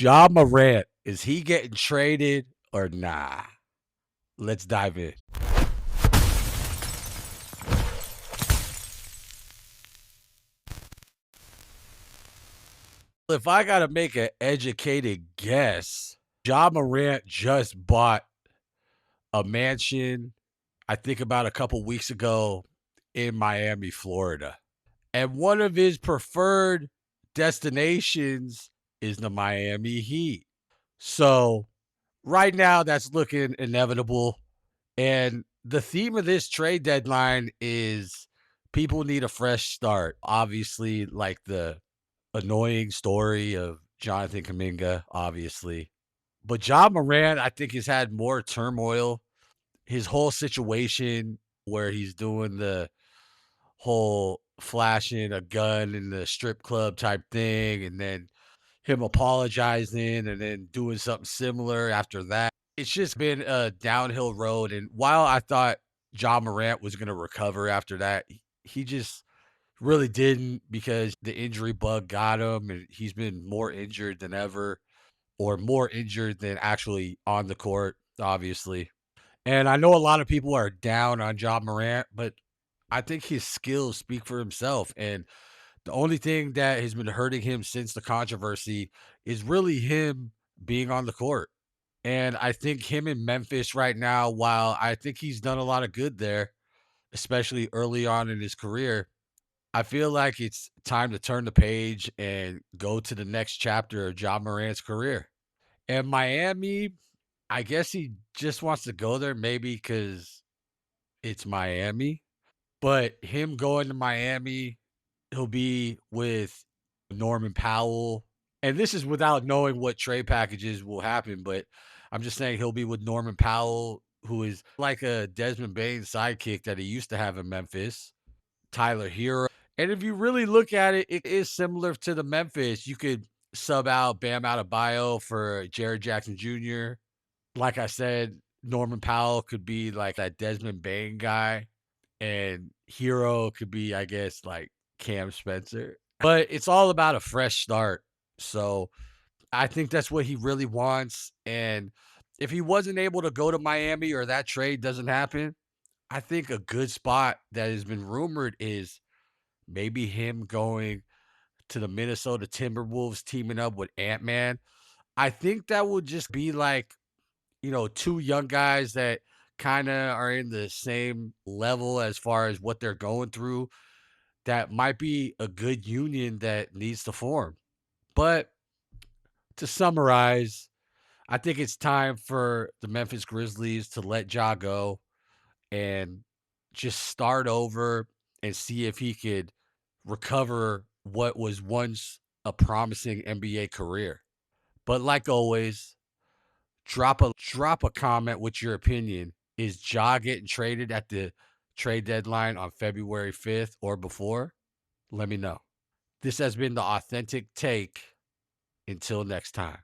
Ja Morant, is he getting traded or nah? Let's dive in. If I gotta make an educated guess, Ja Morant just bought a mansion, I think about a couple weeks ago in Miami, Florida. And one of his preferred destinations is the Miami Heat. So right now, that's looking inevitable. And the theme of this trade deadline is people need a fresh start. Obviously, like the annoying story of Jonathan Kaminga, obviously. But John Moran, I think, has had more turmoil. His whole situation where he's doing the whole flashing a gun in the strip club type thing, and then him apologizing and then doing something similar after that. It's just been a downhill road. And while I thought John Morant was going to recover after that, he just really didn't because the injury bug got him and he's been more injured than ever or more injured than actually on the court, obviously. And I know a lot of people are down on John Morant, but I think his skills speak for himself. And the only thing that has been hurting him since the controversy is really him being on the court. And I think him in Memphis right now, while I think he's done a lot of good there, especially early on in his career, I feel like it's time to turn the page and go to the next chapter of John Morant's career. And Miami, I guess he just wants to go there maybe because it's Miami. But him going to Miami, he'll be with Norman Powell. And this is without knowing what trade packages will happen, but I'm just saying he'll be with Norman Powell, who is like a Desmond Bain sidekick that he used to have in Memphis, Tyler Hero. And if you really look at it, it is similar to the Memphis. You could sub out Bam Adebayo for Jared Jackson Jr. Like I said, Norman Powell could be like that Desmond Bain guy, and Hero could be, I guess, like Cam Spencer. But it's all about a fresh start. So I think that's what he really wants. And if he wasn't able to go to Miami or that trade doesn't happen, I think a good spot that has been rumored is maybe him going to the Minnesota Timberwolves, teaming up with Ant Man. I think that would just be like, two young guys that kind of are in the same level as far as what they're going through. That might be a good union that needs to form. But to summarize, I think it's time for the Memphis Grizzlies to let Ja go and just start over and see if he could recover what was once a promising NBA career. But like always, drop a comment with your opinion. Is Ja getting traded at the trade deadline on February 5th or before? Let me know. This has been the authentic take. Until next time.